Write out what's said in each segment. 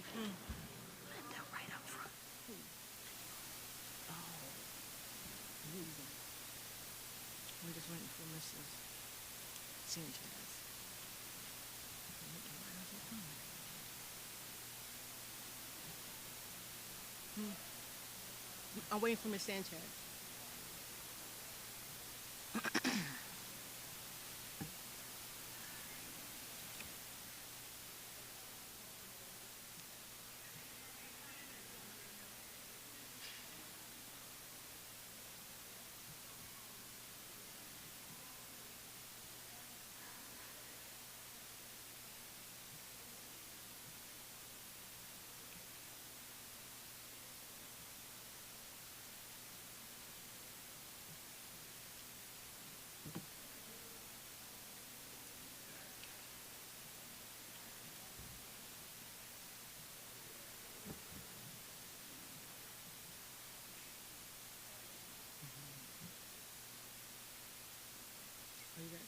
They're right up front. We're just waiting for Mrs. Sanchez. I'm waiting for Miss Sanchez. Are you ready?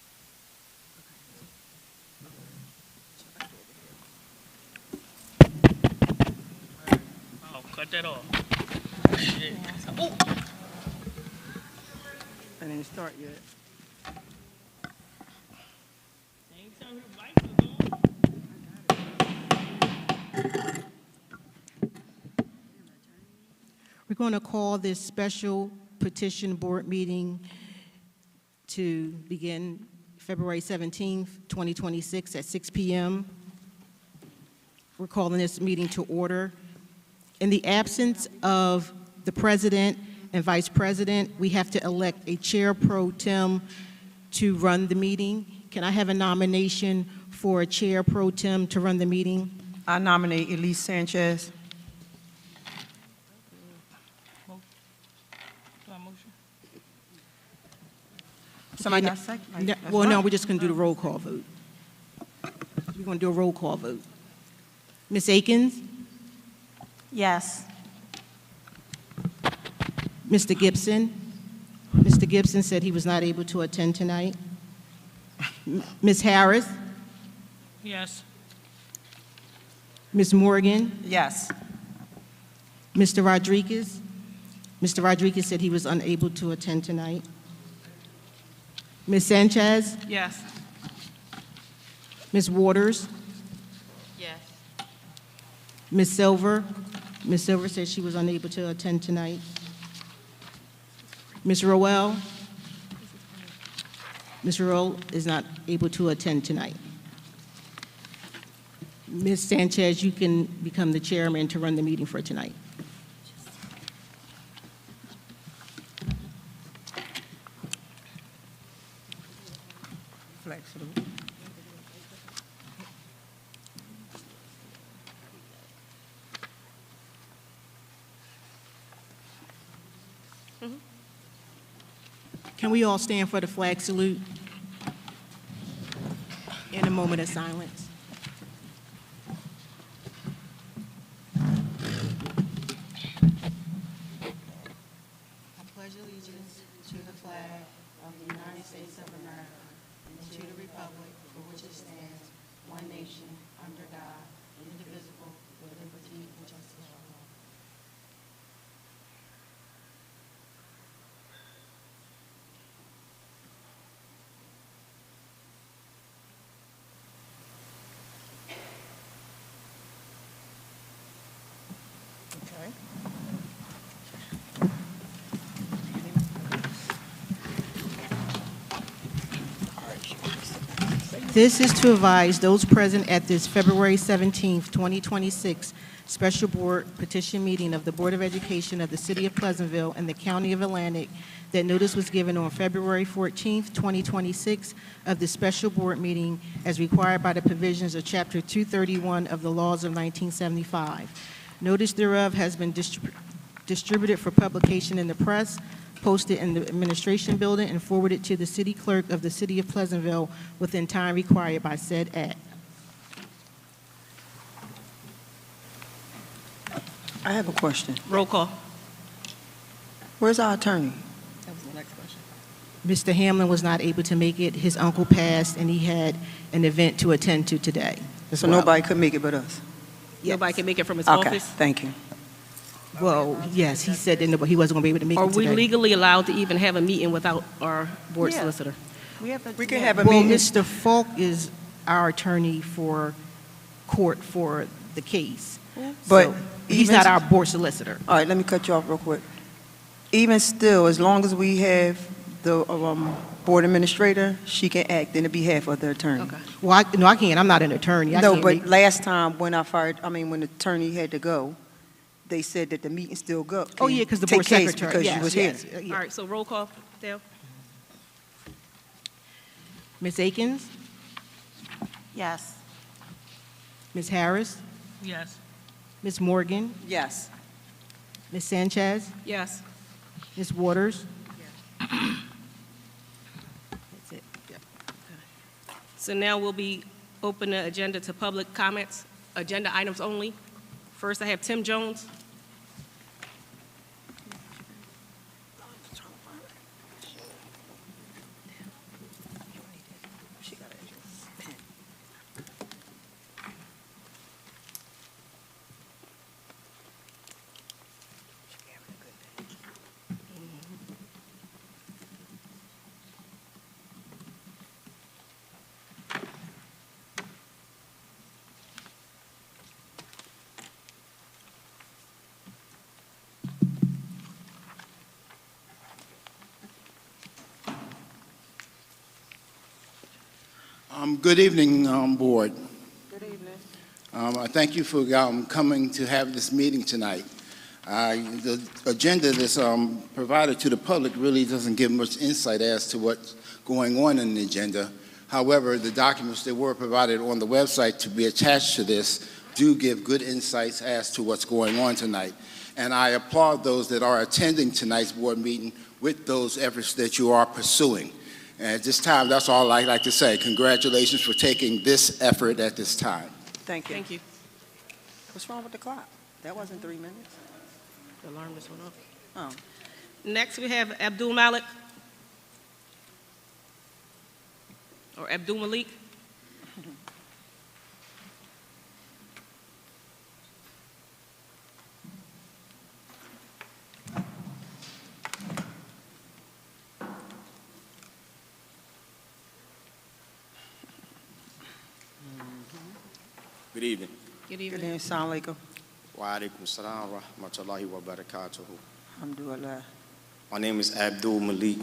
Oh, cut that off. Shit. Oh. I didn't start yet. Ain't tell me the mic was on. We're going to call this special petition board meeting to begin February 17th, 2026 at 6 p.m. We're calling this meeting to order. In the absence of the president and vice president, we have to elect a chair pro tem to run the meeting. Can I have a nomination for a chair pro tem to run the meeting? I nominate Elise Sanchez. Somebody got a second? No, well, no, we're just going to do the roll call vote. We're going to do a roll call vote. Ms. Akins? Yes. Mr. Gibson? Mr. Gibson said he was not able to attend tonight. Ms. Harris? Yes. Ms. Morgan? Yes. Mr. Rodriguez? Mr. Rodriguez said he was unable to attend tonight. Ms. Sanchez? Yes. Ms. Waters? Yes. Ms. Silver? Ms. Silver said she was unable to attend tonight. Ms. Roel? Ms. Roel is not able to attend tonight. Ms. Sanchez, you can become the chairman to run the meeting for tonight. Flexible. Can we all stand for the flag salute in a moment of silence? I pledge allegiance to the flag of the United States of America and to the republic for which it stands, one nation, under God, indivisible, with liberty and justice for all. Okay. This is to advise those present at this February 17th, 2026 special board petition meeting of the Board of Education of the City of Pleasantville and the County of Atlantic that notice was given on February 14th, 2026 of the special board meeting as required by the provisions of Chapter 231 of the laws of 1975. Notice thereof has been distributed for publication in the press, posted in the administration building, and forwarded to the city clerk of the City of Pleasantville within time required by said act. I have a question. Roll call. Where's our attorney? That was the next question. Mr. Hamlin was not able to make it. His uncle passed, and he had an event to attend to today as So well. nobody could make it but us. Yes. Nobody can make it from his Okay, office? thank you. Well, yes, he said that he wasn't going to be able to make Are it we today. legally allowed to even have a meeting without our board Yeah. solicitor? We can have a Well, meeting. Mr. Falk is our attorney for court for the case. But So, he's even- not our board solicitor. All right, let me cut you off real quick. Even still, as long as we have the board administrator, she can act in the behalf of the attorney. Okay. Well, no, I can't. I'm not an attorney. I No, can't but make- last time when when the attorney had to go, they said that the meeting still go. Oh, yeah, because the take board place secretary. Because Yes, she was here. yes, yeah. All right, so roll call, Dale? Ms. Akins? Yes. Ms. Harris? Yes. Ms. Morgan? Yes. Ms. Sanchez? Yes. Ms. Waters? That's it. So now we'll be open the agenda to public comments, agenda items only. First, I have Tim Jones. Good evening, Board. Good evening. I thank you for coming to have this meeting tonight. The agenda that's provided to the public really doesn't give much insight as to what's going on in the agenda. However, the documents that were provided on the website to be attached to this do give good insights as to what's going on tonight. And I applaud those that are attending tonight's board meeting with those efforts that you are pursuing. And at this time, that's all I'd like to say. Congratulations for taking this effort at this time. Thank you. Thank you. What's wrong with the clock? That wasn't 3 minutes. The alarm just went off. Oh. Next, we have Abdul Malik. Or Abdul Malik. Good evening. Good Good evening. evening, Assalamu alaikum. Wa alaikum salam wa rahmatullahi wa barakatuhu. Alhamdulillah. My name is Abdul Malik.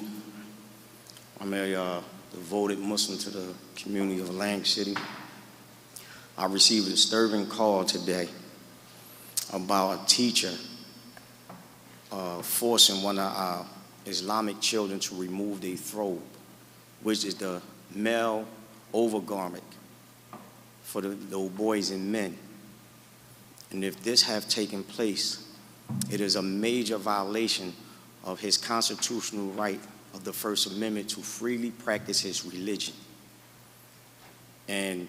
I'm a devoted Muslim to the community of Atlantic City. I received a disturbing call today about a teacher forcing one of our Islamic children to remove their throbe, which is the male overgarment for the little boys and men. And if this have taken place, it is a major violation of his constitutional right of the First Amendment to freely practice his religion. And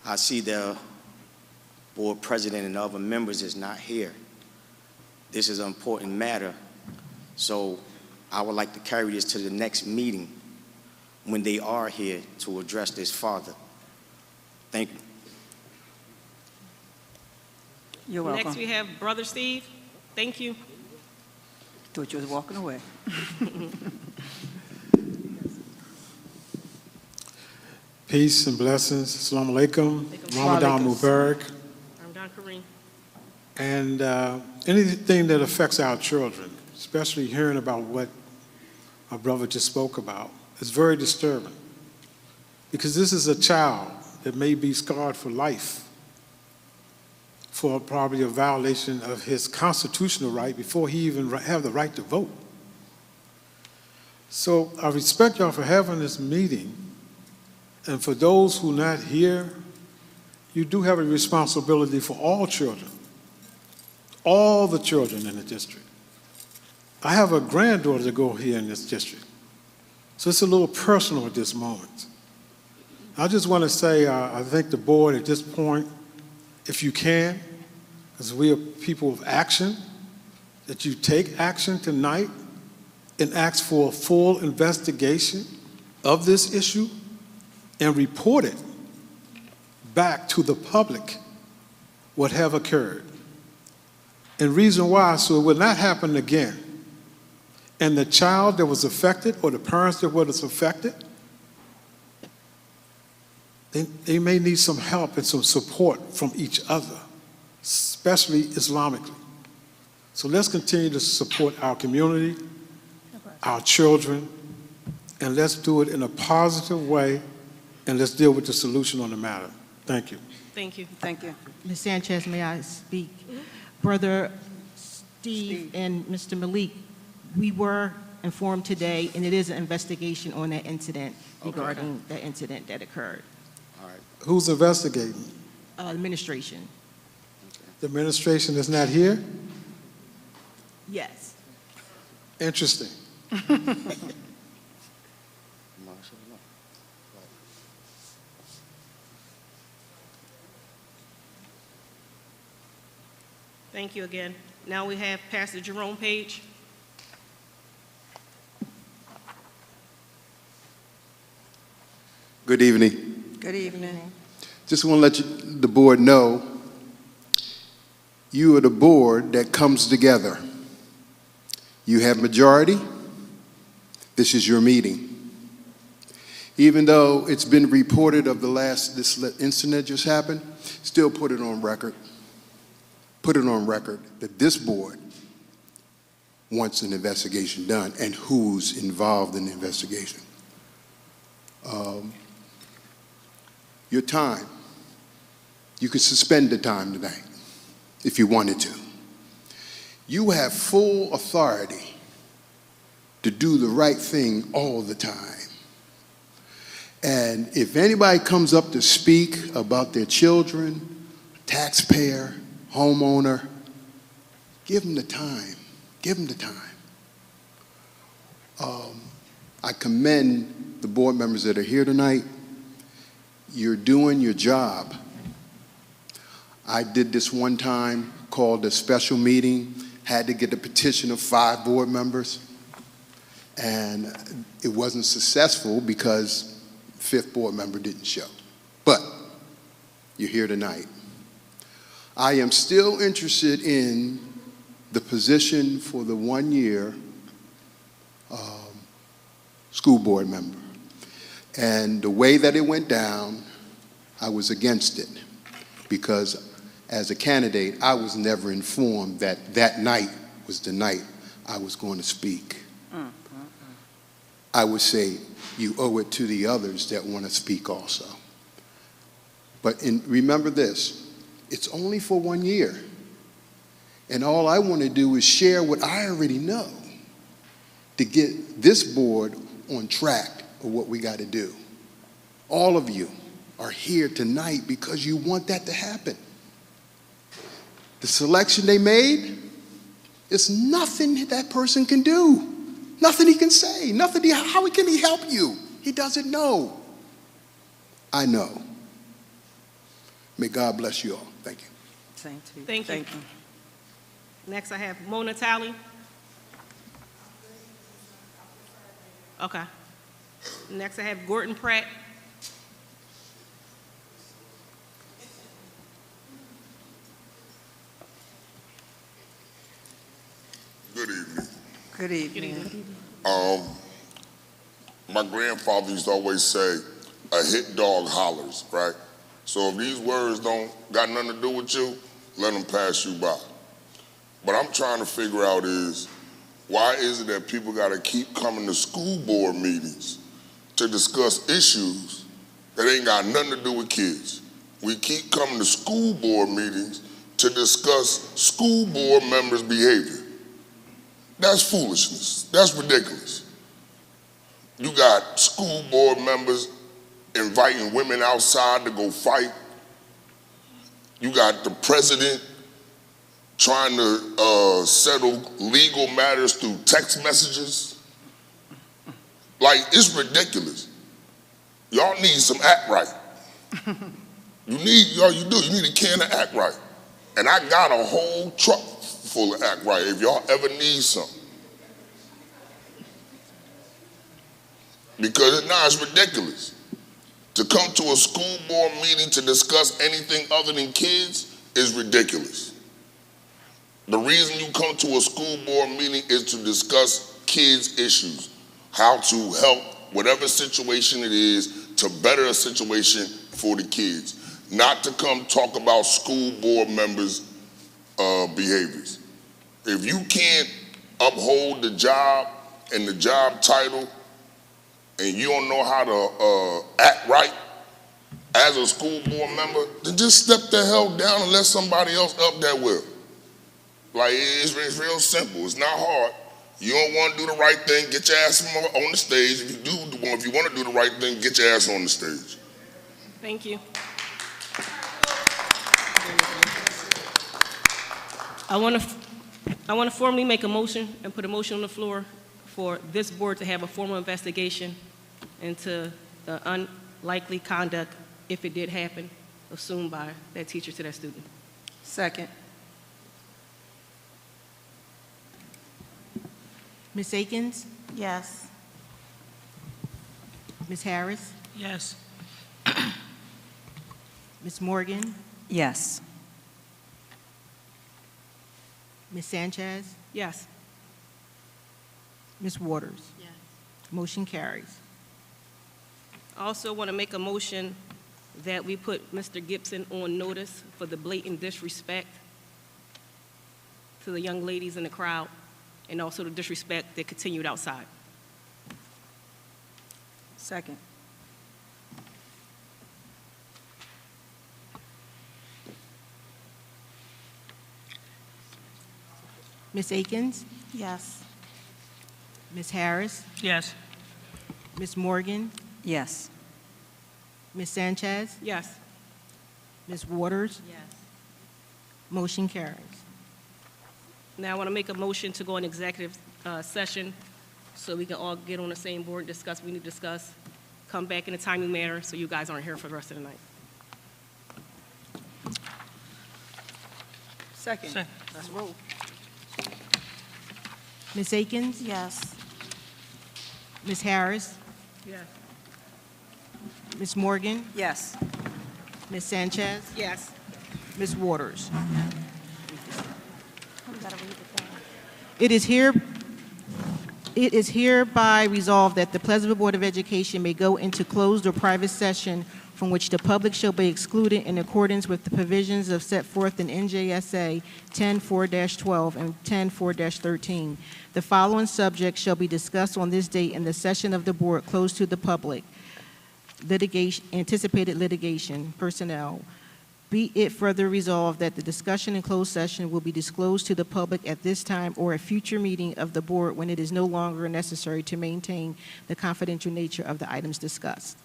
I see the board president and other members is not here. This is an important matter, so I would like to carry this to the next meeting when they are here to address this further. Thank you. You're welcome. Next, we have Brother Steve. Thank you. Thought you was walking away. Peace and blessings. Assalamu alaikum. Ramadan Walaikum. Mubarak. I'm Don Kareem. And anything that affects our children, especially hearing about what our brother just spoke about, is very disturbing. Because this is a child that may be scarred for life for probably a violation of his constitutional right before he even have the right to vote. So I respect y'all for having this meeting. And for those who are not here, you do have a responsibility for all children, all the children in the district. I have a granddaughter to go here in this district. So it's a little personal at this moment. I just want to say I thank the board at this point, if you can, because we are people of action, that you take action tonight and ask for a full investigation of this issue and report it back to the public what have occurred. And reason why, so it will not happen again. And the child that was affected or the parents that was affected, they may need some help and some support from each other, especially Islamically. So let's continue to support our community, our children, and let's do it in a positive way, and let's deal with the solution on the matter. Thank you. Thank you. Thank you. Ms. Sanchez, may I speak? Brother Steve and Mr. Malik, we were informed today, and it is an investigation on that incident regarding that incident that occurred. All right. Who's investigating? Administration. The administration is not here? Yes. Interesting. Thank you again. Now we have Pastor Jerome Page. Good evening. Good evening. Just want to let the board know, you are the board that comes together. You have majority. This is your meeting. Even though it's been reported of this incident just happened, still put it on record. Put it on record that this board wants an investigation done and who's involved in the investigation. Your time, you could suspend the time tonight if you wanted to. You have full authority to do the right thing all the time. And if anybody comes up to speak about their children, taxpayer, homeowner, give them the time. Give them the time. I commend the board members that are here tonight. You're doing your job. I did this one time, called a special meeting, had to get a petition of 5 board members, and it wasn't successful because 5th board member didn't show. But you're here tonight. I am still interested in the position for the 1-year school board member. And the way that it went down, I was against it because as a candidate, I was never informed that that night was the night I was going to speak. I would say you owe it to the others that want to speak also. But remember this, it's only for 1 year. And all I want to do is share what I already know to get this board on track of what we got to do. All of you are here tonight because you want that to happen. The selection they made, it's nothing that person can do. Nothing he can say. Nothing. How can he help you? He doesn't know. I know. May God bless you all. Thank you. Same to you. Thank you. Next, I have Mona Talley. Okay. Next, I have Gordon Pratt. Good evening. Good evening. My grandfather used to always say, a hit dog hollers, right? So if these words don't got nothing to do with you, let them pass you by. What I'm trying to figure out is, why is it that people got to keep coming to school board meetings to discuss issues that ain't got nothing to do with kids? We keep coming to school board meetings to discuss school board members' behavior. That's foolishness. That's ridiculous. You got school board members inviting women outside to go fight. You got the president trying to settle legal matters through text messages. Like, it's ridiculous. Y'all need some act right. You need a can of act right. And I got a whole truck full of act right if y'all ever need some. Because it's ridiculous. To come to a school board meeting to discuss anything other than kids is ridiculous. The reason you come to a school board meeting is to discuss kids' issues, how to help whatever situation it is to better a situation for the kids, not to come talk about school board members' behaviors. If you can't uphold the job and the job title and you don't know how to act right as a school board member, then just step the hell down and let somebody else up that will. Like, it's real simple. It's not hard. You don't want to do the right thing, get your ass on the stage. If you want to do the right thing, get your ass on the stage. Thank you. I want to formally make a motion and put a motion on the floor for this board to have a formal investigation into the unlikely conduct, if it did happen, assumed by that teacher to that student. Second. Ms. Akins? Yes. Ms. Harris? Yes. Ms. Morgan? Yes. Ms. Sanchez? Yes. Ms. Waters? Yes. Motion carries. I also want to make a motion that we put Mr. Gibson on notice for the blatant disrespect to the young ladies in the crowd, and also the disrespect that continued outside. Second. Ms. Akins? Yes. Ms. Harris? Yes. Ms. Morgan? Yes. Ms. Sanchez? Yes. Ms. Waters? Yes. Motion carries. Now I want to make a motion to go in executive session so we can all get on the same board, discuss what we need to discuss, come back in a timely manner so you guys aren't here for the rest of the night. Second. Second. Let's roll. Ms. Akins? Yes. Ms. Harris? Yes. Ms. Morgan? Yes. Ms. Sanchez? Yes. Ms. Waters? We gotta read it down. It is hereby resolved that the Pleasantville Board of Education may go into closed or private session from which the public shall be excluded in accordance with the provisions of set forth in NJSA 10-4-12 and 10-4-13. The following subjects shall be discussed on this date in the session of the board closed to the public. Litigation, anticipated litigation, personnel. Be it further resolved that the discussion in closed session will be disclosed to the public at this time or a future meeting of the board when it is no longer necessary to maintain the confidential nature of the items discussed.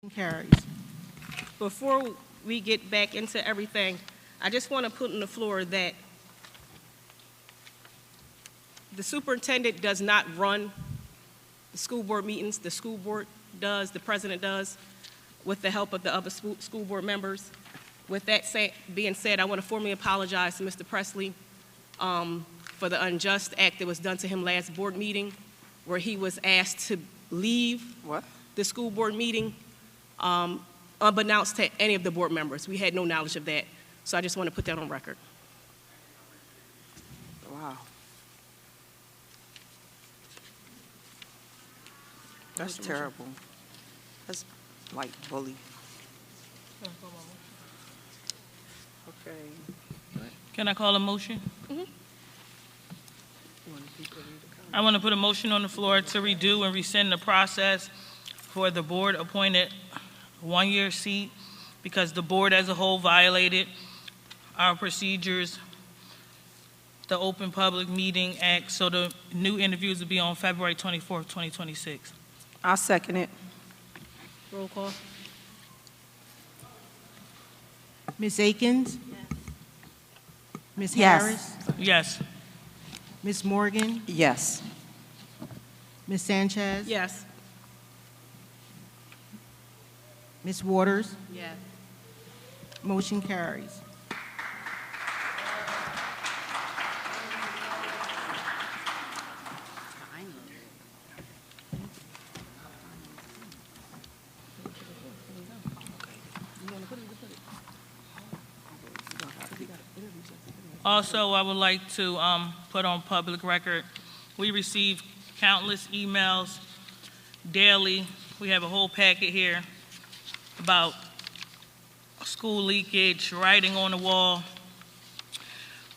Carries. Before we get back into everything, I just want to put on the floor that the superintendent does not run the school board meetings. The school board does, the president does, with the help of the other school board members. With that being said, I want to formally apologize to Mr. Presley for the unjust act that was done to him last board meeting, where he was asked to leave the school board meeting unbeknownst to any of the board members. We had no knowledge of that. So I just want to put that on record. Wow. That's terrible. That's like bully. Okay. Can I call a motion? I want to put a motion on the floor to redo and rescind the process for the board-appointed one-year seat because the board as a whole violated our procedures, the Open Public Meeting Act, so the new interviews will be on February 24th, 2026. I'll second it. Roll call. Ms. Akins? Ms. Yes. Harris? Yes. Ms. Morgan? Yes. Ms. Sanchez? Yes. Ms. Waters? Yes. Motion carries. Also, I would like to put on public record, we receive countless emails daily. We have a whole packet here about school leakage, writing on the wall.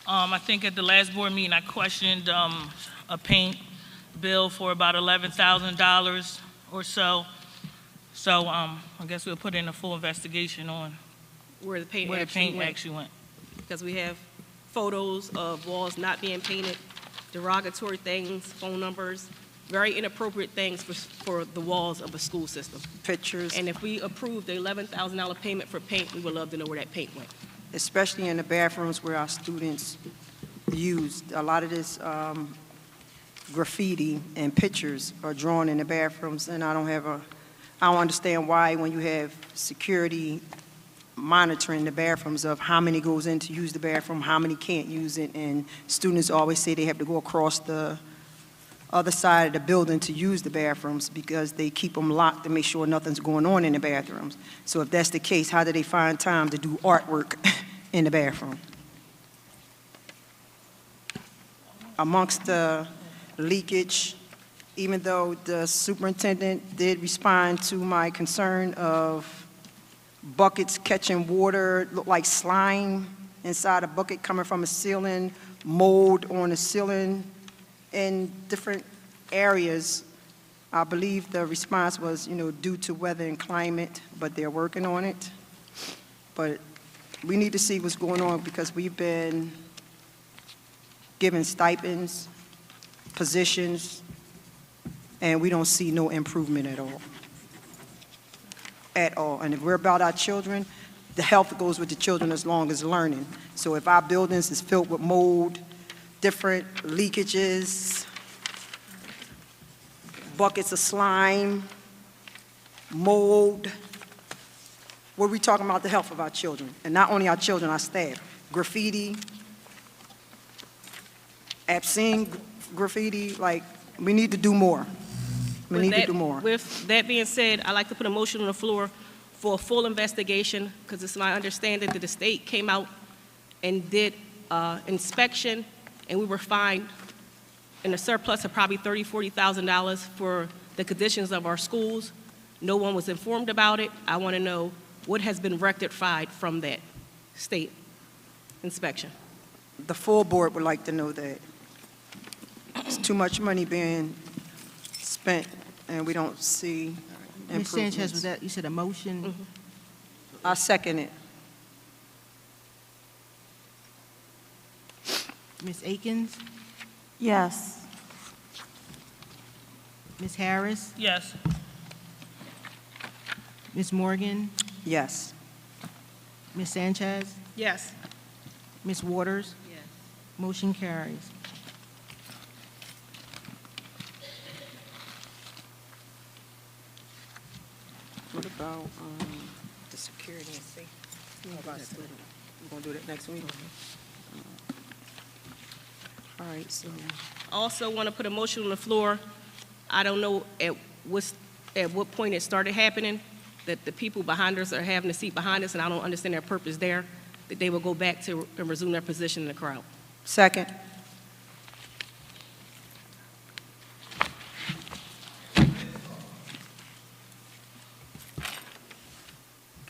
I think at the last board meeting, I questioned a paint bill for about $11,000 or so. So I guess we'll put in a full investigation on Where the paint where the actually paint went. actually went. Because we have photos of walls not being painted, derogatory things, phone numbers, very inappropriate things for the walls of a school system. Pictures, And if we approve the $11,000 payment for paint, we would love to know where that paint went. especially in the bathrooms where our students use. A lot of this graffiti and pictures are drawn in the bathrooms, and I don't understand why when you have security monitoring the bathrooms of how many goes in to use the bathroom, how many can't use it, and students always say they have to go across the other side of the building to use the bathrooms because they keep them locked to make sure nothing's going on in the bathrooms. So if that's the case, how do they find time to do artwork in the bathroom? Amongst the leakage, even though the superintendent did respond to my concern of buckets catching water, look like slime inside a bucket coming from a ceiling, mold on the ceiling in different areas, I believe the response was, due to weather and climate, but they're working on it. But we need to see what's going on because we've been given stipends, positions, and we don't see no improvement at all. At all. And if we're about our children, the health goes with the children as long as learning. So if our buildings is filled with mold, different leakages, buckets of slime, mold, what are we talking about the health of our children? And not only our children, our staff. Graffiti, obscene graffiti, we need to do more. We need to do more. With that being said, I'd like to put a motion on the floor for a full investigation, because it's my understanding that the state came out and did inspection, and we were fined in a surplus of probably $30,000, $40,000 for the conditions of our schools. No one was informed about it. I want to know what has been rectified from that state inspection. The full board would like to know that. It's too much money being spent, and we don't see Ms. Sanchez, was improvements. that, you said a motion? I second it. Ms. Akins? Yes. Ms. Harris? Yes. Ms. Morgan, Yes. Ms. Sanchez, Yes. Ms. Waters. Yes. Motion carries. What about the security and safety? We're going to do that next week? All right, so, Also want to put a motion on the floor. I don't know at what point it started happening, that the people behind us are having a seat behind us, and I don't understand their purpose there, that they will go back to and resume their position in the crowd. second.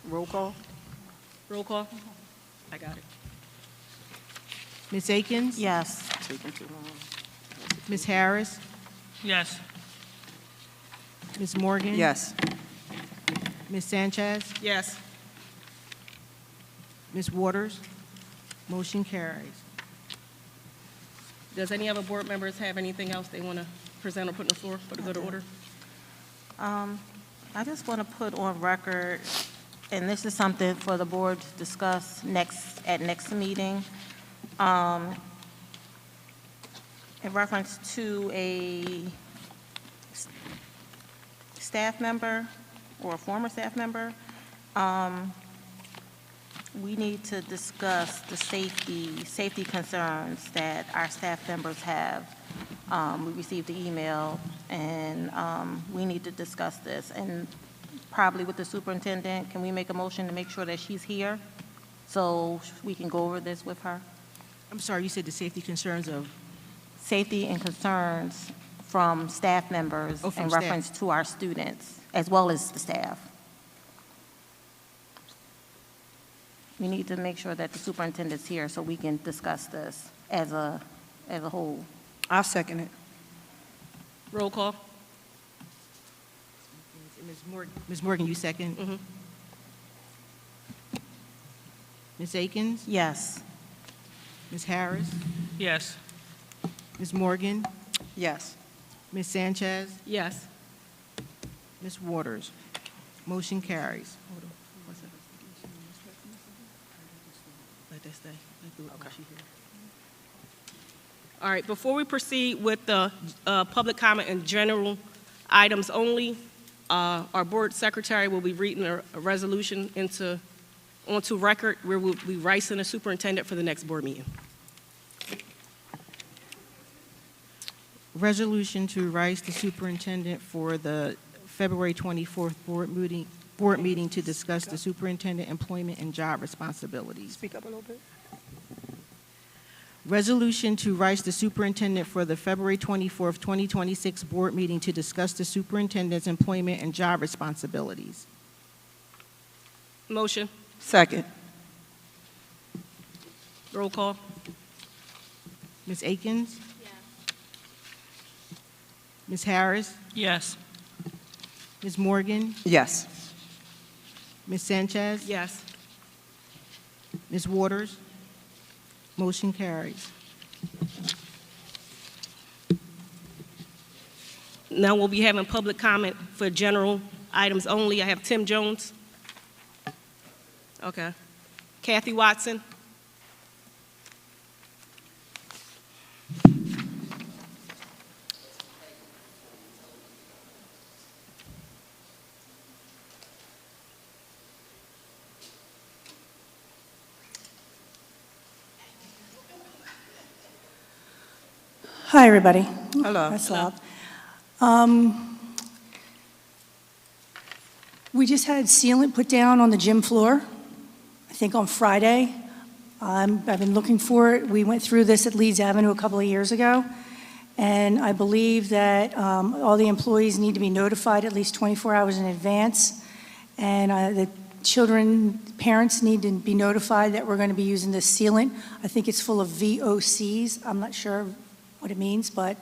Roll call? Roll call? I got it. Ms. Akins? Yes. Taking too long. Ms. Harris? Yes. Ms. Morgan? Yes. Ms. Sanchez? Yes. Ms. Waters? Motion carries. Does any other board members have anything else they want to present or put on the floor for the good of order? I just want to put on record, and this is something for the board to discuss at next meeting, in reference to a staff member or a former staff member. We need to discuss the safety concerns that our staff members have. We received the email, and we need to discuss this. And probably with the superintendent, can we make a motion to make sure that she's here so we can go over this with her? I'm sorry, you said the safety concerns of, Safety and concerns from staff members Oh, from in staff. reference to our students, as well as the staff. We need to make sure that the superintendent's here so we can discuss this as a whole. I'll second it. Roll call? Ms. Morgan, you second? Mhm. Ms. Akins? Yes. Ms. Harris? Yes. Ms. Morgan? Yes. Ms. Sanchez? Yes. Ms. Waters? Motion carries. Let that stay. All right, before we proceed with the public comment and general items only, our board secretary will be reading a resolution onto record where we'll be ricing the superintendent for the next board meeting. Resolution to rise the superintendent for the February 24th board meeting to discuss the superintendent employment and job responsibilities. Speak up a little bit. Resolution to rise the superintendent for the February 24th, 2026 board meeting to discuss the superintendent's employment and job responsibilities. Motion. Second. Roll call. Ms. Akins? Ms. Harris? Yes. Ms. Morgan? Yes. Ms. Sanchez? Yes. Ms. Waters? Motion carries. Now we'll be having public comment for general items only. I have Tim Jones. Okay. Kathy Watson. Hi, everybody. Hello. That's loud. We just had sealant put down on the gym floor, I think on Friday. I've been looking for it. We went through this at Leeds Avenue a couple of years ago, and I believe that all the employees need to be notified at least 24 hours in advance, and the parents need to be notified that we're going to be using this sealant. I think it's full of VOCs. I'm not sure what it means, but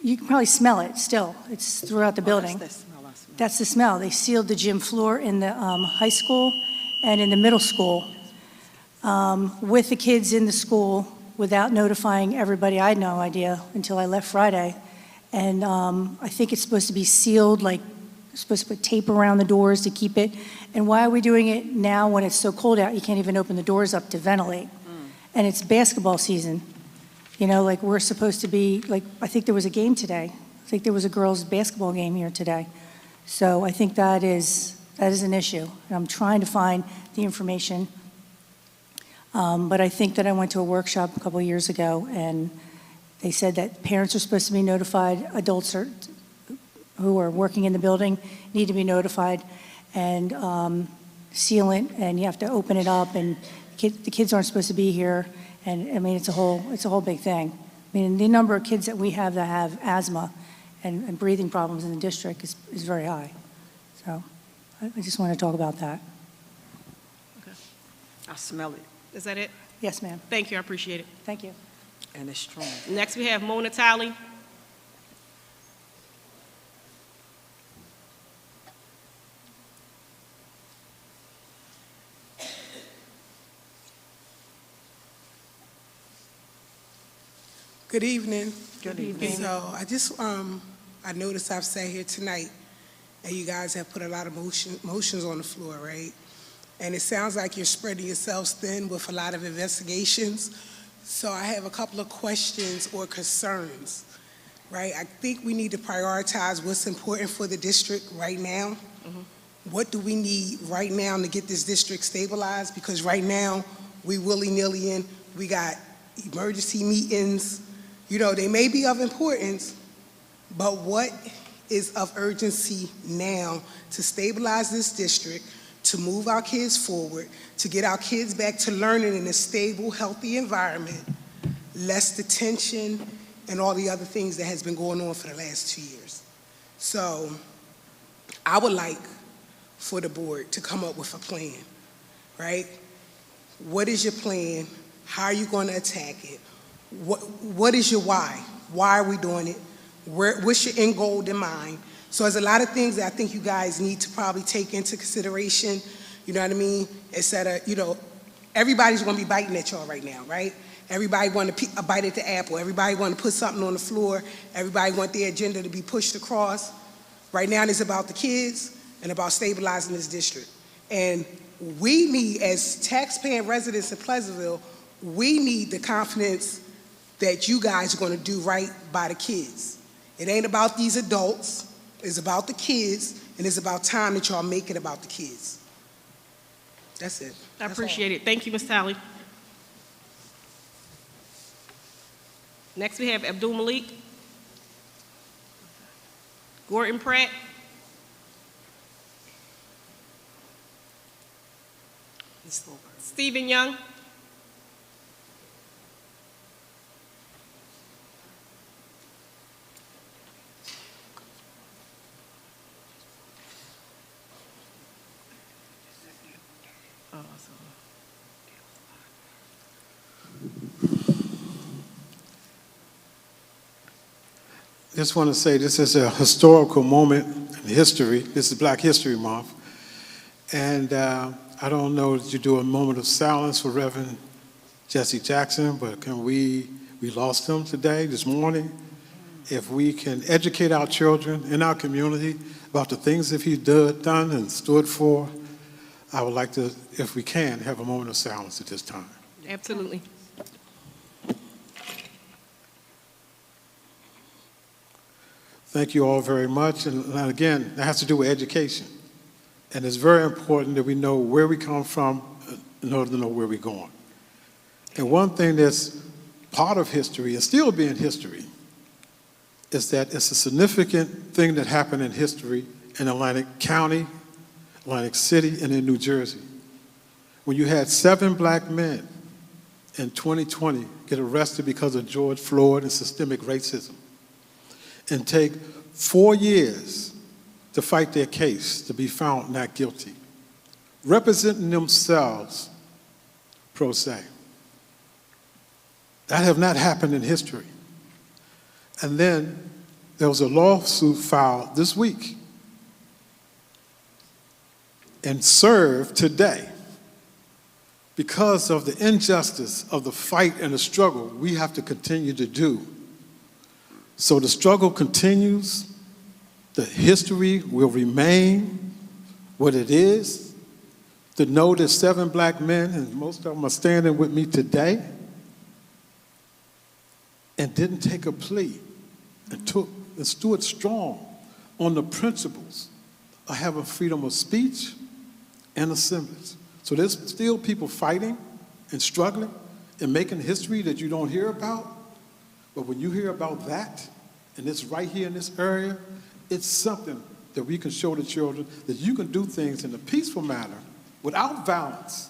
you can probably smell it still. It's throughout the building. That's the smell. They sealed the gym floor in the high school and in the middle school with the kids in the school without notifying everybody. I had no idea until I left Friday. And I think it's supposed to be sealed like supposed to put tape around the doors to keep it. And why are we doing it now when it's so cold out, you can't even open the doors up to ventilate? And it's basketball season. You know, like we're supposed to be, like, I think there was a game today. I think there was a girls' basketball game here today. So I think that is an issue. And I'm trying to find the information. But I think that I went to a workshop a couple of years ago, and they said that parents are supposed to be notified, adults who are working in the building need to be notified, and sealant, and you have to open it up, and the kids aren't supposed to be here. And I mean, it's a whole big thing. I mean, the number of kids that we have that have asthma and breathing problems in the district is very high. So I just want to talk about that. I smell it, Is that it? Yes, ma'am. Thank you, I appreciate it. Thank you. and it's strong. Next, we have Mona Talley. Good evening. Good evening. So I noticed I've sat here tonight, and you guys have put a lot of motions on the floor, right? And it sounds like you're spreading yourselves thin with a lot of investigations. So I have a couple of questions or concerns, right? I think we need to prioritize what's important for the district right now. What do we need right now to get this district stabilized? Because right now, we willy-nilly in, we got emergency meetings. You know, they may be of importance, but what is of urgency now to stabilize this district, to move our kids forward, to get our kids back to learning in a stable, healthy environment, less detention, and all the other things that has been going on for the last 2 years. So I would like for the board to come up with a plan, right? What is your plan? How are you going to attack it? What is your why? Why are we doing it? What's your end goal in mind? So there's a lot of things that I think you guys need to probably take into consideration, you know what I mean? Instead of, you know, everybody's going to be biting at y'all right now, right? Everybody want to bite at the apple. Everybody want to put something on the floor. Everybody want their agenda to be pushed across. Right now it's about the kids and about stabilizing this district. And we need, as taxpaying residents in Pleasantville, we need the confidence that you guys are going to do right by the kids. It ain't about these adults. It's about the kids, and it's about time that y'all make it about the kids. That's it. I appreciate it. Thank you, Ms. Talley. Next, we have Abdul Malik. Gordon Pratt. Stephen Young. Just want to say this is a historical moment in history. This is Black History Month. And I don't know that you do a moment of silence for Reverend Jesse Jackson, but we lost him today, this morning. If we can educate our children in our community about the things that he's done and stood for, I would like to, if we can, have a moment of silence at this time. Absolutely. Thank you all very much. And again, that has to do with education. And it's very important that we know where we come from in order to know where we're going. And one thing that's part of history and still being history is that it's a significant thing that happened in history in Atlantic County, Atlantic City, and in New Jersey. When you had 7 black men in 2020 get arrested because of George Floyd and systemic racism, and take 4 years to fight their case to be found not guilty, representing themselves pro se. That have not happened in history. And then there was a lawsuit filed this week and served today because of the injustice of the fight and the struggle we have to continue to do. So the struggle continues, the history will remain what it is, to know that 7 black men, and most of them are standing with me today, and didn't take a plea and stood strong on the principles of having freedom of speech and assemblies. So there's still people fighting and struggling and making history that you don't hear about. But when you hear about that, and it's right here in this area, it's something that we can show the children that you can do things in a peaceful manner without violence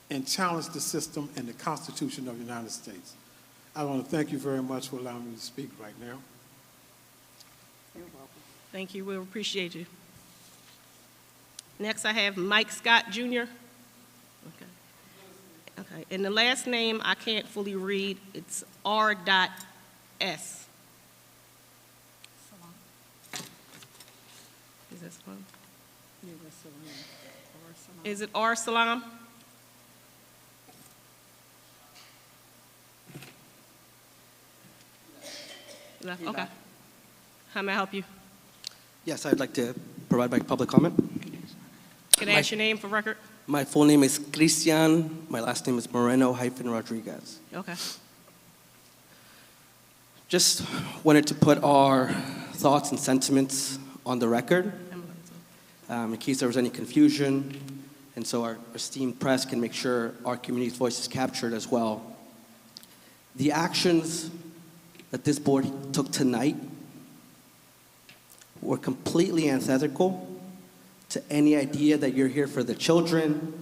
and challenge the system and the Constitution of the United States. I want to thank you very much for allowing me to speak right now. You're welcome. Thank you. We appreciate you. Next, I have Mike Scott, Jr. Okay. Okay. And the last name I can't fully read. It's R.S. Is that Salam? Yeah, that's Salam. Is it R. Salam? Left? Okay. How may I help you? Yes, I'd like to provide my public comment. Can I ask your name for record? My full name is Cristian. My last name is Moreno-Rodriguez. Okay. Just wanted to put our thoughts and sentiments on the record in case there was any confusion, and so our esteemed press can make sure our community's voice is captured as well. The actions that this board took tonight were completely antithetical to any idea that you're here for the children,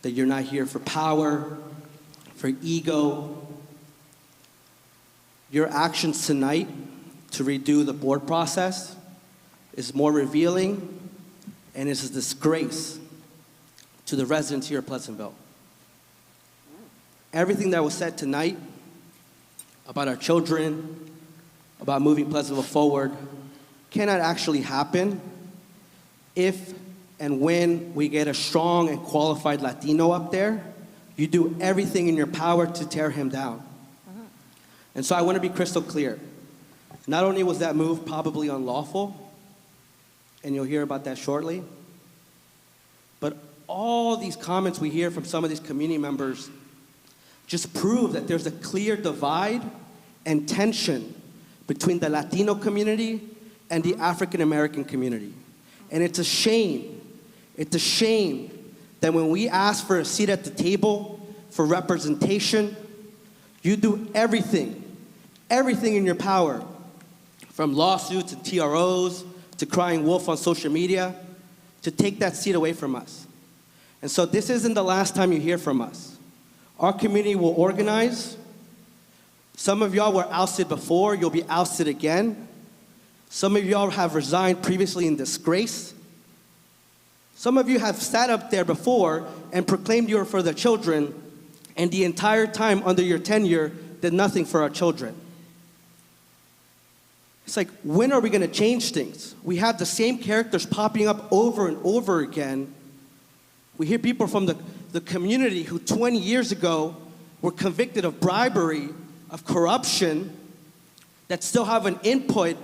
that you're not here for power, for ego. Your actions tonight to redo the board process is more revealing and is a disgrace to the residents here of Pleasantville. Everything that was said tonight about our children, about moving Pleasantville forward, cannot actually happen if and when we get a strong and qualified Latino up there. You do everything in your power to tear him down. And so I want to be crystal clear. Not only was that move probably unlawful, and you'll hear about that shortly, but all these comments we hear from some of these community members just prove that there's a clear divide and tension between the Latino community and the African American community. And it's a shame that when we ask for a seat at the table for representation, you do everything in your power, from lawsuits and TROs to crying wolf on social media, to take that seat away from us. And so this isn't the last time you hear from us. Our community will organize. Some of y'all were ousted before, you'll be ousted again. Some of y'all have resigned previously in disgrace. Some of you have sat up there before and proclaimed you were for the children, and the entire time under your tenure did nothing for our children. It's like, when are we going to change things? We have the same characters popping up over and over again. We hear people from the community who 20 years ago were convicted of bribery, of corruption, that still have an input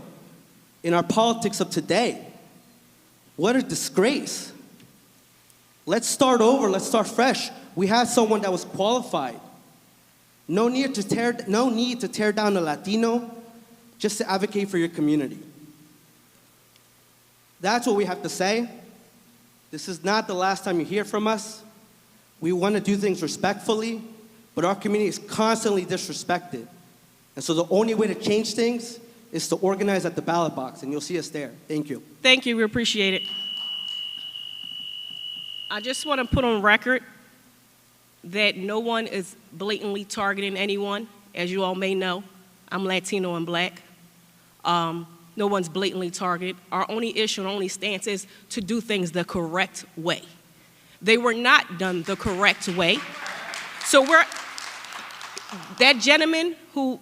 in our politics of today. What a disgrace. Let's start over, let's start fresh. We had someone that was qualified. No need to tear down a Latino just to advocate for your community. That's what we have to say. This is not the last time you hear from us. We want to do things respectfully, but our community is constantly disrespected. And so the only way to change things is to organize at the ballot box, and you'll see us there. Thank you. Thank you. We appreciate it. I just want to put on record that no one is blatantly targeting anyone. As you all may know, I'm Latino and black. No one's blatantly targeted. Our only issue and only stance is to do things the correct way. They were not done the correct way. So that gentleman who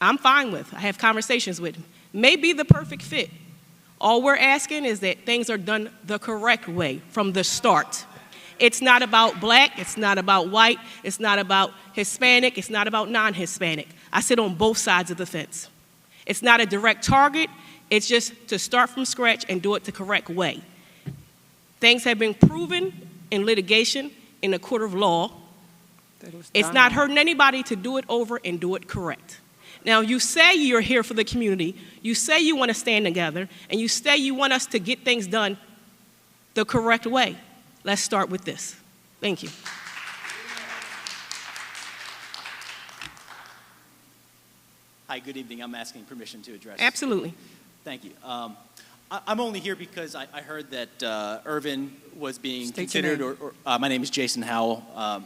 I'm fine with, I have conversations with him, may be the perfect fit. All we're asking is that things are done the correct way from the start. It's not about black, it's not about white, it's not about Hispanic, it's not about non-Hispanic. I sit on both sides of the fence. It's not a direct target, It's just to start from scratch and do it the correct way. Things have been proven in litigation in the court of law. It's not hurting anybody to do it over and do it correct. Now, you say you're here for the community, you say you want to stand together, and you say you want us to get things done the correct way. Let's start with this. Thank you. Hi, good evening. I'm asking permission to address. Absolutely. Thank you. I'm only here because I heard that Irvin was being considered, my name is Jason Howell,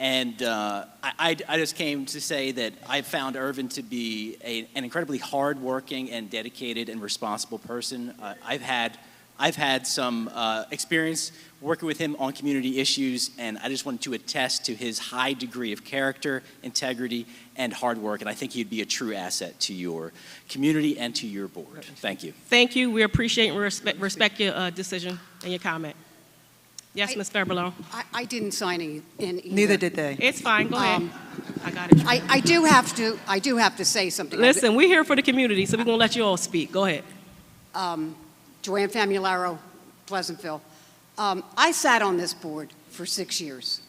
and I just came to say that I found Irvin to be an incredibly hardworking and dedicated and responsible person. I've had some experience working with him on community issues, and I just wanted to attest to his high degree of character, integrity, and hard work, and I think he'd be a true asset to your community and to your board. Thank you. Thank you. We appreciate and respect your decision and your comment. Yes, Ms. February. I didn't sign in either. Neither did they. It's fine. Go ahead. I got it. I do have to say something. Listen, we're here for the community, so we're going to let you all speak. Go ahead. Joanne Famularo, Pleasantville. I sat on this board for 6 years.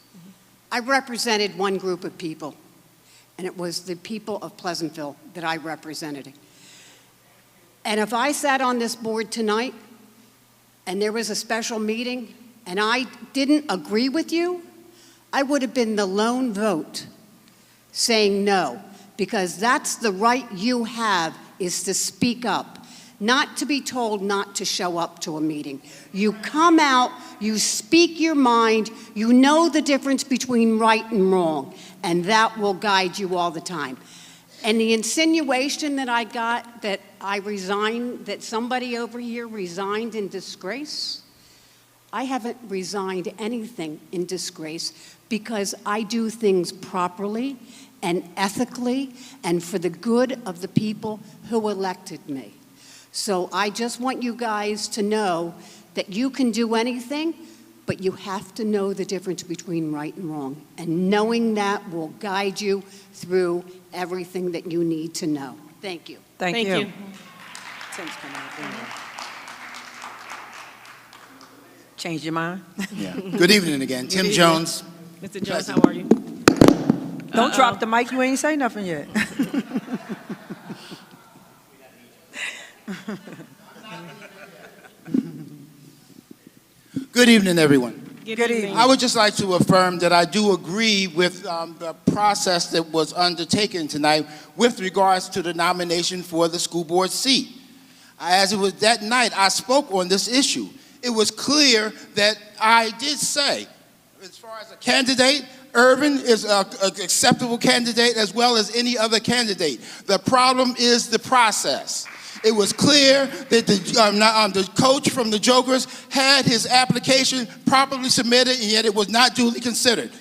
I represented one group of people, and it was the people of Pleasantville that I represented. And if I sat on this board tonight and there was a special meeting and I didn't agree with you, I would have been the lone vote saying no, because that's the right you have, is to speak up, not to be told not to show up to a meeting. You come out, you speak your mind, you know the difference between right and wrong, and that will guide you all the time. And the insinuation that I got that I resigned, that somebody over here resigned in disgrace, I haven't resigned anything in disgrace, because I do things properly and ethically and for the good of the people who elected me. So I just want you guys to know that you can do anything, but you have to know the difference between right and wrong. And knowing that will guide you through everything that you need to know. Thank you. Thank you. Tim's coming up. Change your mind? Yeah. Good evening again. Tim Jones. Mr. Jones, how are you? Don't drop the mic. You ain't say nothing yet. Good evening, everyone. Good evening. I would just like to affirm that I do agree with the process that was undertaken tonight with regards to the nomination for the school board seat. As it was that night, I spoke on this issue. It was clear that I did say, as far as a candidate, Irvin is an acceptable candidate as well as any other candidate. The problem is the process. It was clear that the coach from the Jokers had his application properly submitted, and yet it was not duly considered.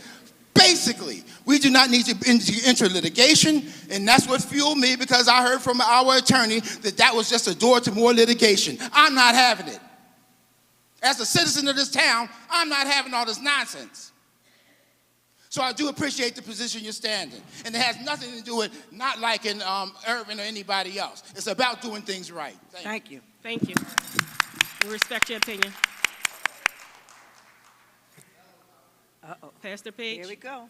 Basically, we do not need to enter litigation, and that's what fueled me, because I heard from our attorney that was just a door to more litigation. I'm not having it. As a citizen of this town, I'm not having all this nonsense. So I do appreciate the position you're standing. And it has nothing to do with not liking Irvin or anybody else. It's about doing things right. Thank you. Thank you. We respect your opinion. Pastor Page. Here we go.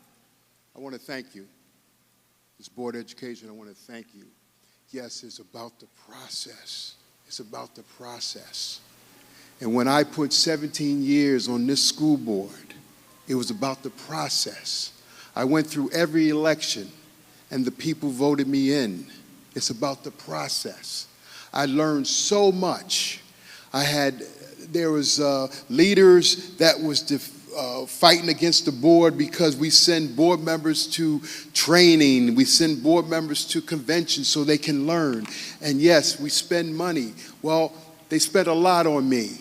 I want to thank you. This Board of Education, I want to thank you. Yes, it's about the process. It's about the process. And when I put 17 years on this school board, it was about the process. I went through every election, and the people voted me in. It's about the process. I learned so much. There was leaders that was fighting against the board because we send board members to training. We send board members to conventions so they can learn. And yes, we spend money. Well, they spent a lot on me,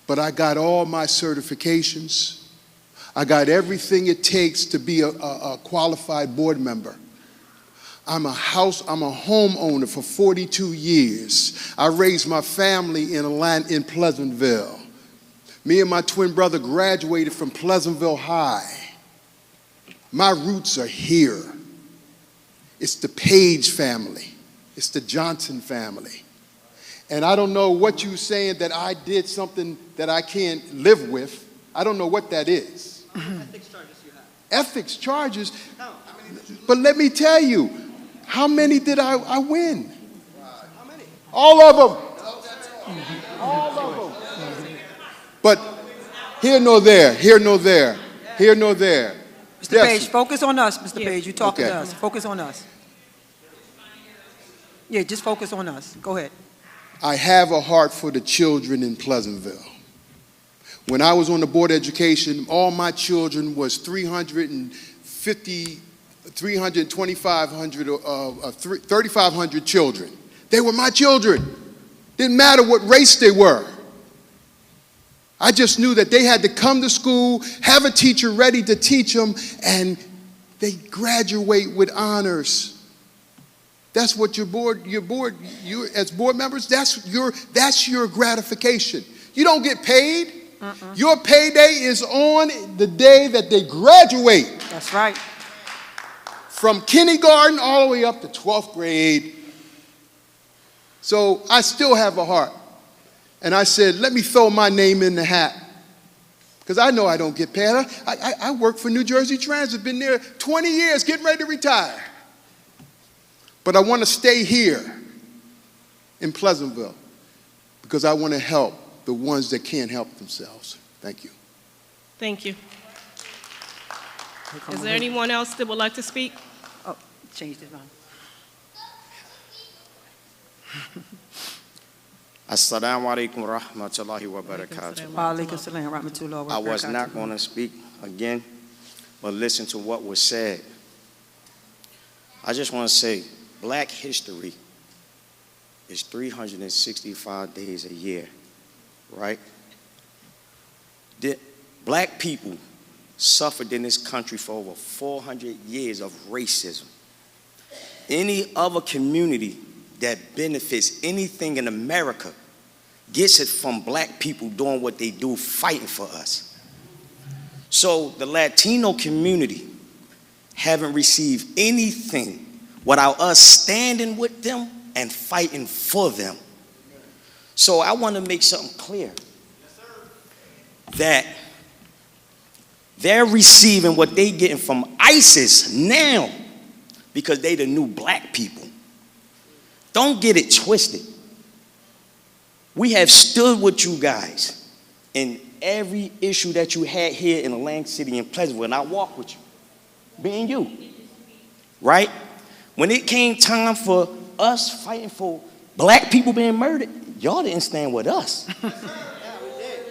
but I got all my certifications. I got everything it takes to be a qualified board member. I'm a homeowner for 42 years. I raised my family in Pleasantville. Me and my twin brother graduated from Pleasantville High. My roots are here. It's the Page family. It's the Johnson family. And I don't know what you're saying that I did something that I can't live with. I don't know what that is. Ethics charges you have. Ethics charges? But let me tell you, how many did I win? How many? All of them. All of them. But here nor there, here nor there, here nor there. Mr. Yes. Page, focus on us, Mr. Page. You're talking Okay. to us. Focus on us. Yeah, just focus on us. Go ahead. I have a heart for the children in Pleasantville. When I was on the Board of Education, all my children was 3,500 children. They were my children. Didn't matter what race they were. I just knew that they had to come to school, have a teacher ready to teach them, and they graduate with honors. That's what you as board members, that's your gratification. You don't get paid. Your payday is on the day that they graduate. That's right. From kindergarten all the way up to 12th grade. So I still have a heart. And I said, let me throw my name in the hat. Because I know I don't get paid. I work for New Jersey Transit, been there 20 years, getting ready to retire. But I want to stay here in Pleasantville because I want to help the ones that can't help themselves. Thank you. Thank you. Is there anyone else that would like to speak? Oh, changed his mind. Assalamu alaikum wa rahmatullahi wa barakatuh. Wa alaikum salam wa rahmatullahi wa I was barakatuh. not going to speak again, but listen to what was said. I just want to say, Black history is 365 days a year, right? Black people suffered in this country for over 400 years of racism. Any other community that benefits anything in America gets it from Black people doing what they do, fighting for us. So the Latino community haven't received anything without us standing with them and fighting for them. So I want to make something clear. That they're receiving what they getting from ISIS now because they the new Black people. Don't get it twisted. We have stood with you guys in every issue that you had here in Atlantic City and Pleasantville, and I walk with you, being you, right? When it came time for us fighting for Black people being murdered, y'all didn't stand with us.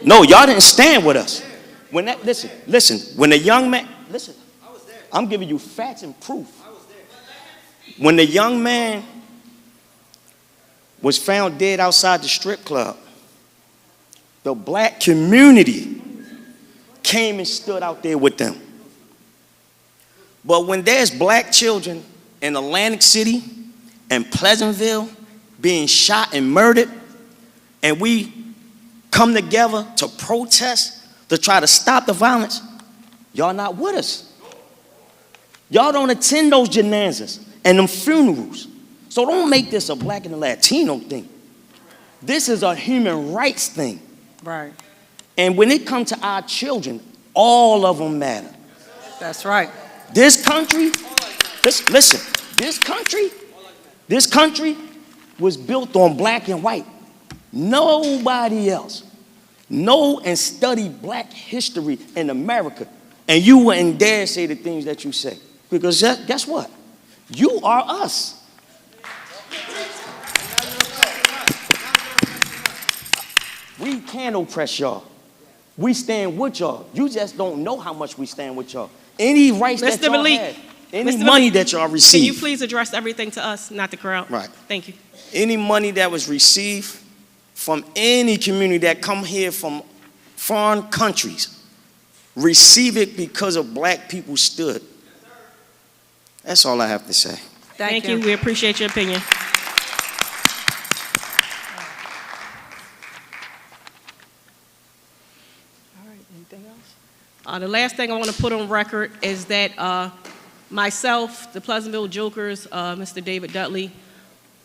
No, y'all didn't stand with us. When that, listen, when a young man, listen, I'm giving you facts and proof. When the young man was found dead outside the strip club, the Black community came and stood out there with them. But when there's Black children in Atlantic City and Pleasantville being shot and murdered, and we come together to protest, to try to stop the violence, y'all not with us. Y'all don't attend those janazas and them funerals. So don't make this a Black and a Latino thing. This is a human rights thing. Right. And when it comes to our children, all of them matter. That's right. This country, listen, this country was built on Black and white. Nobody else know and study Black history in America. And you wouldn't dare say the things that you say. Because guess what? You are us. We can't oppress y'all. We stand with y'all. You just don't know how much we stand with y'all. Any rights that y'all have, any money that y'all receive. Can you please address everything to us, not the crowd? Right. Thank you. Any money that was received from any community that come here from foreign countries, receive it because of Black people stood. That's all I have to say. Thank you. We appreciate your opinion. The last thing I want to put on record is that myself, the Pleasantville Jokers, Mr. David Dudley,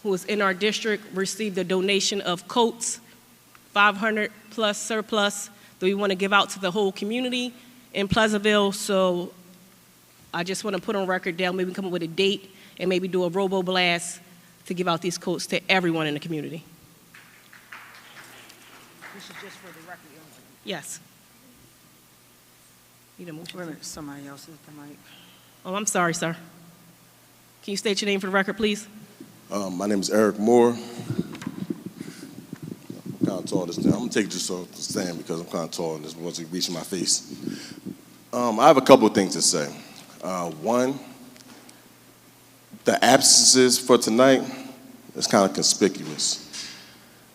who is in our district received a donation of coats, 500 plus surplus that we want to give out to the whole community in Pleasantville. So I just want to put on record, Dale, maybe come up with a date and maybe do a robo-blast to give out these coats to everyone in the community. This is just for the record. Yes. Need a motion? Wait a minute, somebody else is the mic. Oh, I'm sorry, sir. Can you state your name for the record, please? My name is Eric Moore. I'm kind of tall this time. I'm going to take this off the stand because I'm kind of tall and this wasn't reaching my face. I have a couple of things to say. One, the absences for tonight is kind of conspicuous.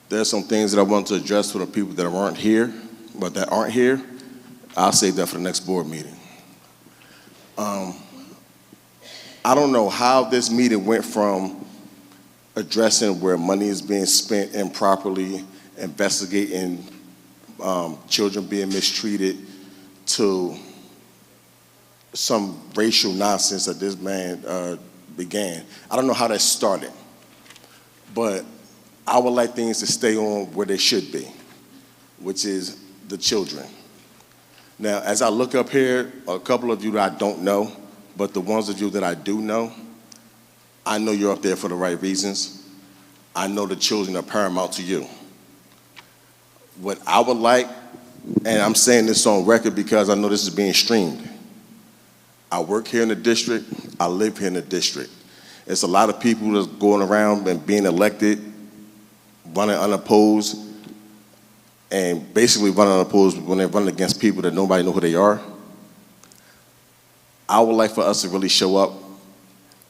There's some things that I want to address for the people that aren't here, but that aren't here. I'll save that for the next board meeting. I don't know how this meeting went from addressing where money is being spent improperly, investigating children being mistreated, to some racial nonsense that this man began. I don't know how that started, but I would like things to stay on where they should be, which is the children. Now, as I look up here, a couple of you that I don't know, but the ones of you that I do know, I know you're up there for the right reasons. I know the children are paramount to you. What I would like, and I'm saying this on record because I know this is being streamed. I work here in the district. I live here in the district. It's a lot of people that's going around and being elected, running unopposed, and basically running unopposed when they're running against people that nobody knows who they are. I would like for us to really show up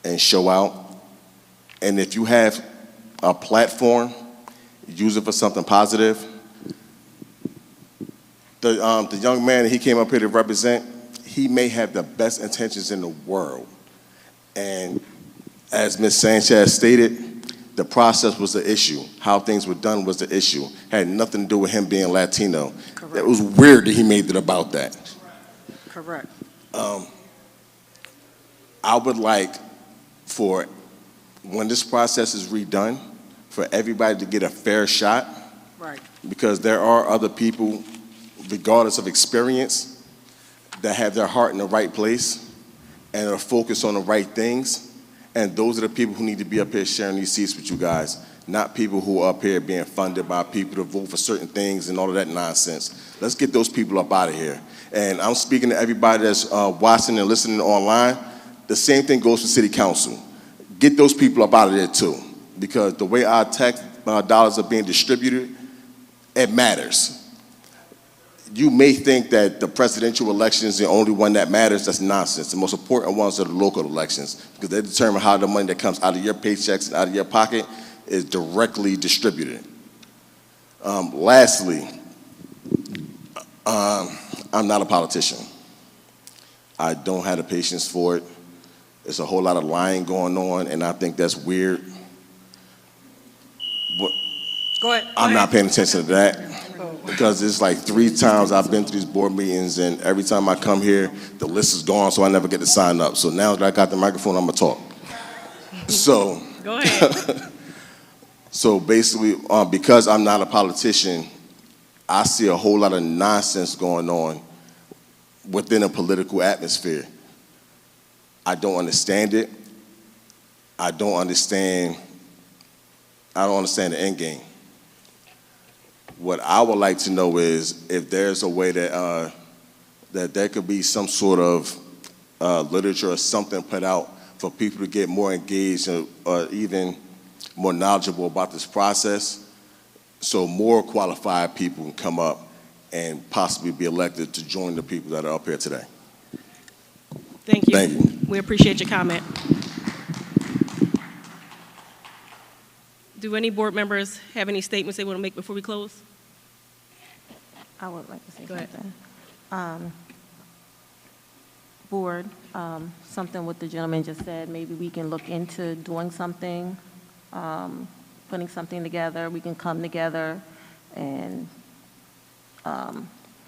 and show out. And if you have a platform, use it for something positive. The young man that he came up here to represent, he may have the best intentions in the world. And as Ms. Sanchez stated, the process was the issue. How things were done was the issue. Had nothing to do with him being Latino. Correct. It was weird that he made it about that. Correct. I would like for, when this process is redone, for everybody to get a fair shot. Right. Because there are other people, regardless of experience, that have their heart in the right place and are focused on the right things. And those are the people who need to be up here sharing these seats with you guys, not people who are up here being funded by people to vote for certain things and all of that nonsense. Let's get those people up out of here. And I'm speaking to everybody that's watching and listening online. The same thing goes for city council. Get those people up out of there too, because the way our tax dollars are being distributed, it matters. You may think that the presidential election is the only one that matters. That's nonsense. The most important ones are the local elections, because they determine how the money that comes out of your paychecks and out of your pocket is directly distributed. Lastly, I'm not a politician. I don't have the patience for it. There's a whole lot of lying going on, and I think that's weird. But Go ahead. I'm not paying attention to that, because it's like 3 times I've been to these board meetings, and every time I come here, the list is gone, so I never get to sign up. So now that I got the microphone, I'm gonna talk. So, Go ahead. so basically, because I'm not a politician, I see a whole lot of nonsense going on within a political atmosphere. I don't understand it. I don't understand the end game. What I would like to know is if there's a way that that there could be some sort of literature or something put out for people to get more engaged or even more knowledgeable about this process, so more qualified people can come up and possibly be elected to join the people that are up here today. Thank you. Thank you. We appreciate your comment. Do any board members have any statements they want to make before we close? I would like to say Go ahead. something. Board, something what the gentleman just said, maybe we can look into doing something, putting something together. We can come together and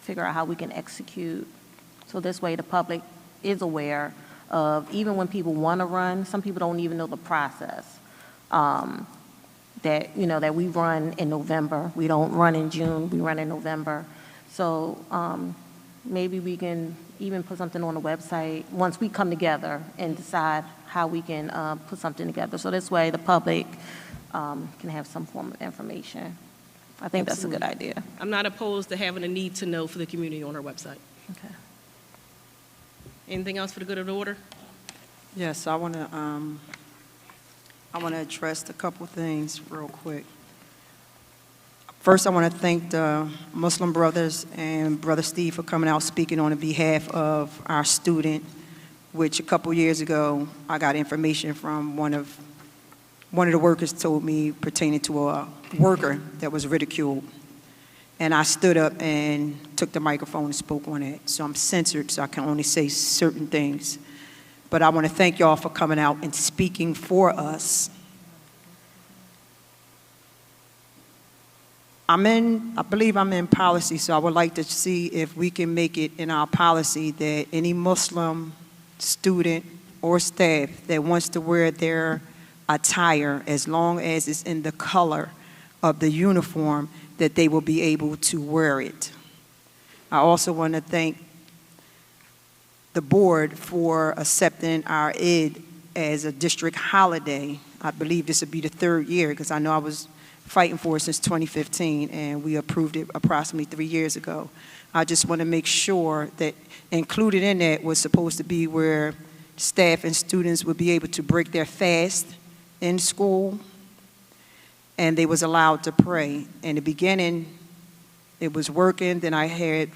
figure out how we can execute. So this way the public is aware of, even when people want to run, some people don't even know the process. that, that we run in November. We don't run in June, we run in November. So maybe we can even put something on the website once we come together and decide how we can put something together. So this way the public can have some form of information. I think that's a good idea. I'm not opposed to having a need to know for the community on our website. Okay. Anything else for the good of the order? Yes, I want to address a couple things real quick. First, I want to thank the Muslim brothers and Brother Steve for coming out speaking on behalf of our student, which a couple years ago, I got information from one of the workers told me pertaining to a worker that was ridiculed. And I stood up and took the microphone and spoke on it. So I'm censored, so I can only say certain things. But I want to thank y'all for coming out and speaking for us. I believe I'm in policy, so I would like to see if we can make it in our policy that any Muslim student or staff that wants to wear their attire, as long as it's in the color of the uniform, that they will be able to wear it. I also want to thank the board for accepting our Eid as a district holiday. I believe this will be the third year, because I know I was fighting for it since 2015, and we approved it approximately 3 years ago. I just want to make sure that included in that was supposed to be where staff and students would be able to break their fast in school, and they was allowed to pray. In the beginning, it was working. Then I had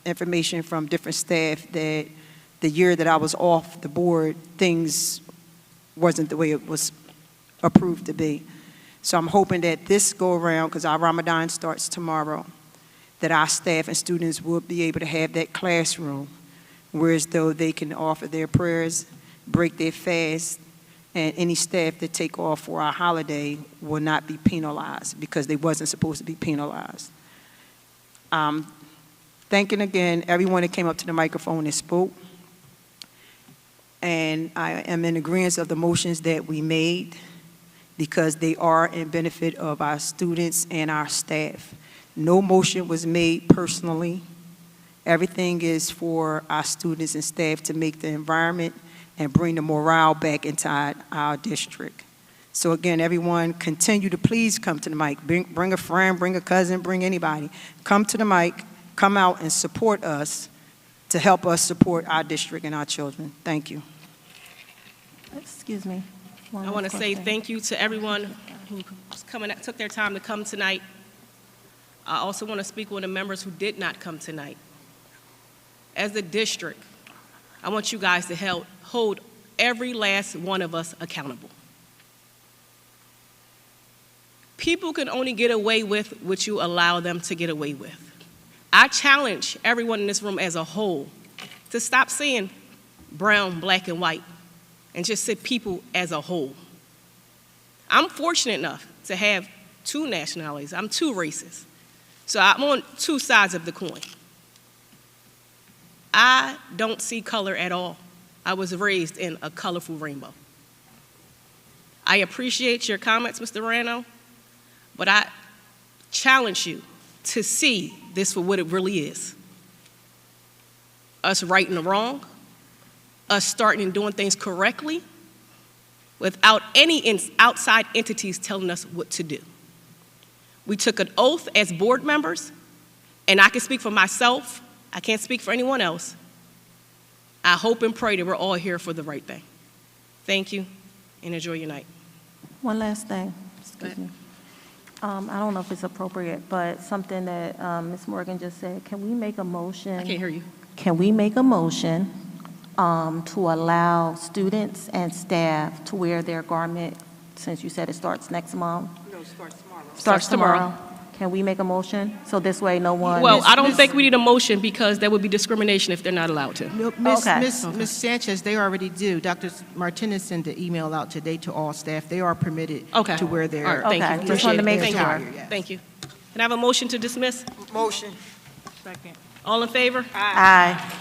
information from different staff that the year that I was off the board, things wasn't the way it was approved to be. So I'm hoping that this go around, because our Ramadan starts tomorrow, that our staff and students will be able to have that classroom, whereas though they can offer their prayers, break their fast, and any staff that take off for our holiday will not be penalized, because they wasn't supposed to be penalized. Thanking again everyone that came up to the microphone and spoke. And I am in agreement of the motions that we made, because they are in benefit of our students and our staff. No motion was made personally. Everything is for our students and staff to make the environment and bring the morale back inside our district. So again, everyone, continue to please come to the mic. Bring a friend, bring a cousin, bring anybody. Come to the mic, come out and support us to help us support our district and our children. Thank you. Excuse me. I want to say thank you to everyone who took their time to come tonight. I also want to speak with the members who did not come tonight. As a district, I want you guys to hold every last one of us accountable. People can only get away with what you allow them to get away with. I challenge everyone in this room as a whole to stop saying brown, black, and white, and just say people as a whole. I'm fortunate enough to have 2 nationalities. I'm 2 races. So I'm on 2 sides of the coin. I don't see color at all. I was raised in a colorful rainbow. I appreciate your comments, Mr. Rano, but I challenge you to see this for what it really is. Us righting the wrong, us starting and doing things correctly without any outside entities telling us what to do. We took an oath as board members, and I can speak for myself, I can't speak for anyone else. I hope and pray that we're all here for the right thing. Thank you, and enjoy your night. One last thing, excuse me. I don't know if it's appropriate, but something that Ms. Morgan just said, can we make a motion? I can't hear you. Can we make a motion to allow students and staff to wear their garment, since you said it starts next month? No, it starts tomorrow. Starts tomorrow. Can we make a motion? So this way no one... Well, I don't think we need a motion, because that would be discrimination if they're not allowed to. No, Ms. Sanchez, they already do. Dr. Martinez sent the email out today to all staff. They are permitted to wear their... All right, thank you. Just wanted to make sure. Thank you. Can I have a motion to dismiss? Motion. Second. All in favor? Aye.